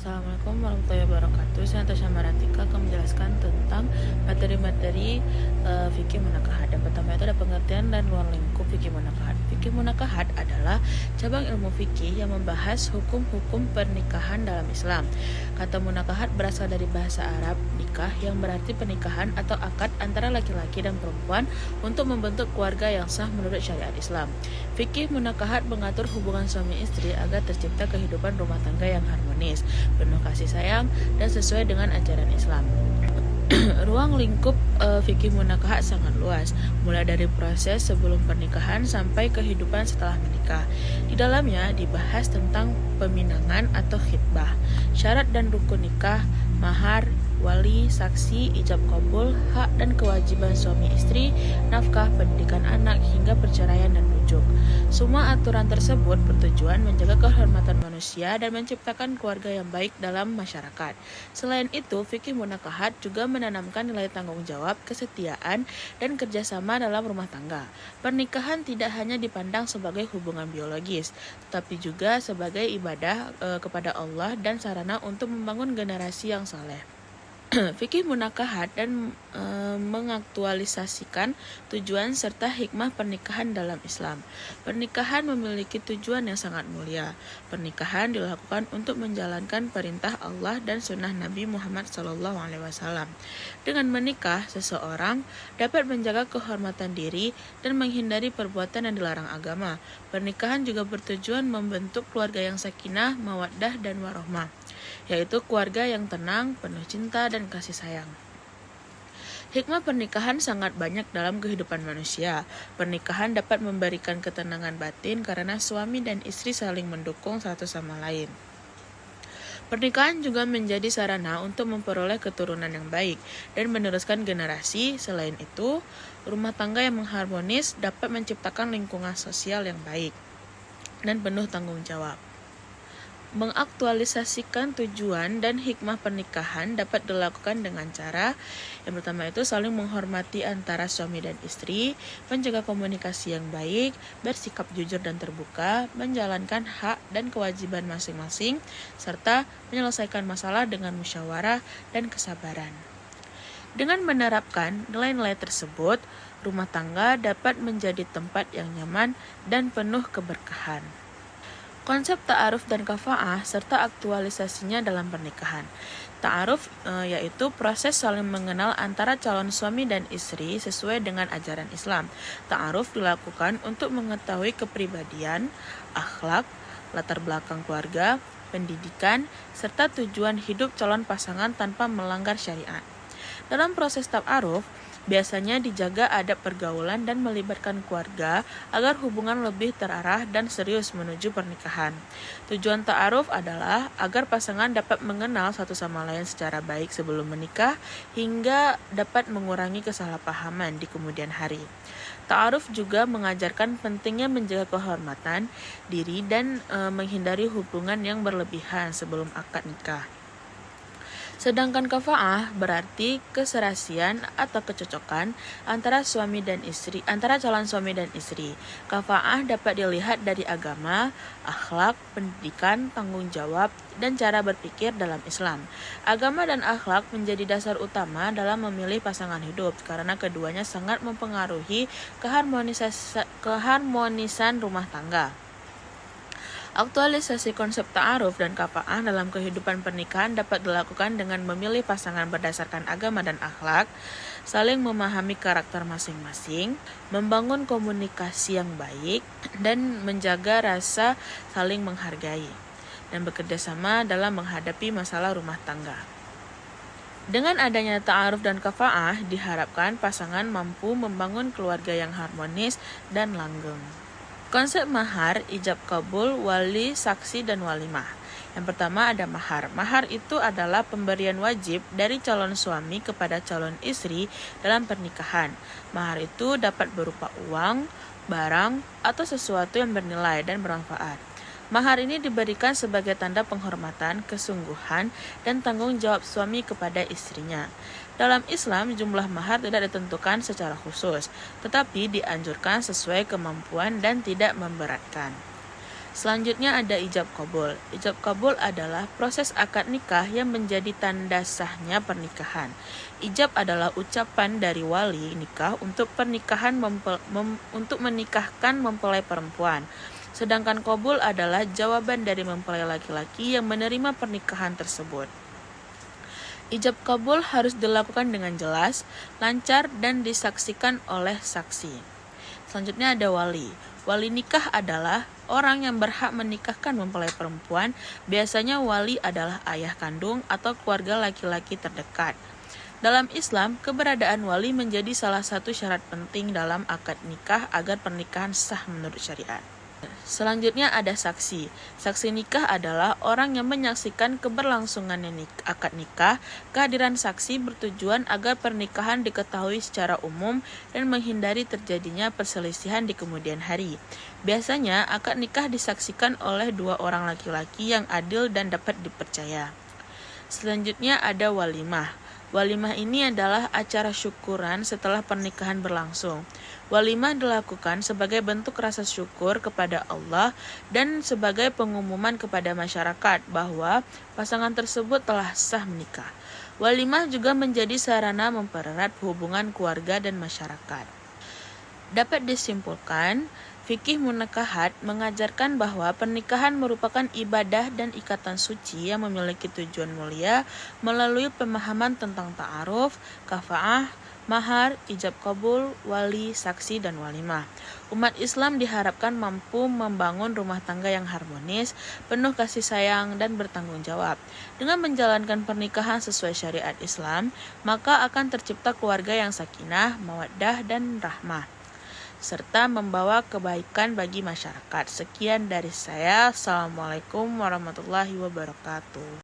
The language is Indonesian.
Assalamualaikum warahmatullahi wabarakatuh. Saya Natasha Maratika akan menjelaskan tentang materi-materi fikih munakahat. Dan pertama itu ada pengertian dan ruang lingkup fikih munakahat. Fikih munakahat adalah cabang ilmu fikih yang membahas hukum-hukum pernikahan dalam Islam. Kata munakahat berasal dari bahasa Arab nikah yang berarti pernikahan atau akad antara laki-laki dan perempuan untuk membentuk keluarga yang sah menurut syariat Islam. Fikih munakahat mengatur hubungan suami istri agar tercipta kehidupan rumah tangga yang harmonis, penuh kasih sayang, dan sesuai dengan ajaran Islam. Ruang lingkup fikih munakahat sangat luas, mulai dari proses sebelum pernikahan sampai kehidupan setelah menikah. Di dalamnya dibahas tentang peminangan atau khitbah, syarat dan rukun nikah, mahar, wali, saksi, ijab kabul, hak dan kewajiban suami istri, nafkah, pendidikan anak, hingga perceraian dan rujuk. Semua aturan tersebut bertujuan menjaga kehormatan manusia dan menciptakan keluarga yang baik dalam masyarakat. Selain itu, fikih munakahat juga menanamkan nilai tanggung jawab, kesetiaan, dan kerjasama dalam rumah tangga. Pernikahan tidak hanya dipandang sebagai hubungan biologis, tetapi juga sebagai ibadah kepada Allah dan sarana untuk membangun generasi yang saleh. Fikih munakahat dan mengaktualisasikan tujuan serta hikmah pernikahan dalam Islam. Pernikahan memiliki tujuan yang sangat mulia. Pernikahan dilakukan untuk menjalankan perintah Allah dan sunnah Nabi Muhammad SAW. Dengan menikah, seseorang dapat menjaga kehormatan diri dan menghindari perbuatan yang dilarang agama. Pernikahan juga bertujuan membentuk keluarga yang sakinah, mawaddah, dan warohmah, yaitu keluarga yang tenang, penuh cinta dan kasih sayang. Hikmah pernikahan sangat banyak dalam kehidupan manusia. Pernikahan dapat memberikan ketenangan batin karena suami dan istri saling mendukung satu sama lain. Pernikahan juga menjadi sarana untuk memperoleh keturunan yang baik dan meneruskan generasi. Selain itu, rumah tangga yang mengharmonis dapat menciptakan lingkungan sosial yang baik dan penuh tanggung jawab. Mengaktualisasikan tujuan dan hikmah pernikahan dapat dilakukan dengan cara yang pertama itu saling menghormati antara suami dan istri, menjaga komunikasi yang baik, bersikap jujur dan terbuka, menjalankan hak dan kewajiban masing-masing, serta menyelesaikan masalah dengan musyawarah dan kesabaran. Dengan menerapkan nilai-nilai tersebut, rumah tangga dapat menjadi tempat yang nyaman dan penuh keberkahan. Konsep ta'aruf dan kafa'ah serta aktualisasinya dalam pernikahan. Ta'aruf yaitu proses saling mengenal antara calon suami dan istri sesuai dengan ajaran Islam. Ta'aruf dilakukan untuk mengetahui kepribadian, akhlak, latar belakang keluarga, pendidikan, serta tujuan hidup calon pasangan tanpa melanggar syariat. Dalam proses ta'aruf, biasanya dijaga adab pergaulan dan melibatkan keluarga agar hubungan lebih terarah dan serius menuju pernikahan. Tujuan ta'aruf adalah agar pasangan dapat mengenal satu sama lain secara baik sebelum menikah hingga dapat mengurangi kesalahpahaman di kemudian hari. Ta'aruf juga mengajarkan pentingnya menjaga kehormatan diri dan menghindari hubungan yang berlebihan sebelum akad nikah. Sedangkan kafa'ah berarti keserasian atau kecocokan antara calon suami dan istri. Kafa'ah dapat dilihat dari agama, akhlak, pendidikan, tanggung jawab, dan cara berpikir dalam Islam. Agama dan akhlak menjadi dasar utama dalam memilih pasangan hidup karena keduanya sangat mempengaruhi keharmonisan rumah tangga. Aktualisasi konsep ta'aruf dan kafa'ah dalam kehidupan pernikahan dapat dilakukan dengan memilih pasangan berdasarkan agama dan akhlak, saling memahami karakter masing-masing, membangun komunikasi yang baik, dan menjaga rasa saling menghargai, dan bekerja sama dalam menghadapi masalah rumah tangga. Dengan adanya ta'aruf dan kafa'ah, diharapkan pasangan mampu membangun keluarga yang harmonis dan langgeng. Konsep mahar, ijab kabul, wali, saksi, dan walimah. Yang pertama ada mahar. Mahar itu adalah pemberian wajib dari calon suami kepada calon istri dalam pernikahan. Mahar itu dapat berupa uang, barang, atau sesuatu yang bernilai dan bermanfaat. Mahar ini diberikan sebagai tanda penghormatan, kesungguhan, dan tanggung jawab suami kepada istrinya. Dalam Islam, jumlah mahar tidak ditentukan secara khusus, tetapi dianjurkan sesuai kemampuan dan tidak memberatkan. Selanjutnya ada ijab kabul. Ijab kabul adalah proses akad nikah yang menjadi tanda sahnya pernikahan. Ijab adalah ucapan dari wali nikah untuk untuk menikahkan mempelai perempuan. Sedangkan kabul adalah jawaban dari mempelai laki-laki yang menerima pernikahan tersebut. Ijab kabul harus dilakukan dengan jelas, lancar, dan disaksikan oleh saksi. Selanjutnya ada wali. Wali nikah adalah orang yang berhak menikahkan mempelai perempuan. Biasanya wali adalah ayah kandung atau keluarga laki-laki terdekat. Dalam Islam, keberadaan wali menjadi salah satu syarat penting dalam akad nikah agar pernikahan sah menurut syariat. Selanjutnya ada saksi. Saksi nikah adalah orang yang menyaksikan keberlangsungan akad nikah. Kehadiran saksi bertujuan agar pernikahan diketahui secara umum dan menghindari terjadinya perselisihan di kemudian hari. Biasanya akad nikah disaksikan oleh dua orang laki-laki yang adil dan dapat dipercaya. Selanjutnya ada walimah. Walimah ini adalah acara syukuran setelah pernikahan berlangsung. Walimah dilakukan sebagai bentuk rasa syukur kepada Allah dan sebagai pengumuman kepada masyarakat bahwa pasangan tersebut telah sah menikah. Walimah juga menjadi sarana mempererat hubungan keluarga dan masyarakat. Dapat disimpulkan, fikih munakahat mengajarkan bahwa pernikahan merupakan ibadah dan ikatan suci yang memiliki tujuan mulia melalui pemahaman tentang ta'aruf, kafa'ah, mahar, ijab kabul, wali, saksi, dan walimah. Umat Islam diharapkan mampu membangun rumah tangga yang harmonis, penuh kasih sayang, dan bertanggung jawab. Dengan menjalankan pernikahan sesuai syariat Islam, maka akan tercipta keluarga yang sakinah, mawaddah, dan rahmah, serta membawa kebaikan bagi masyarakat. Sekian dari saya. Assalamualaikum warahmatullahi wabarakatuh.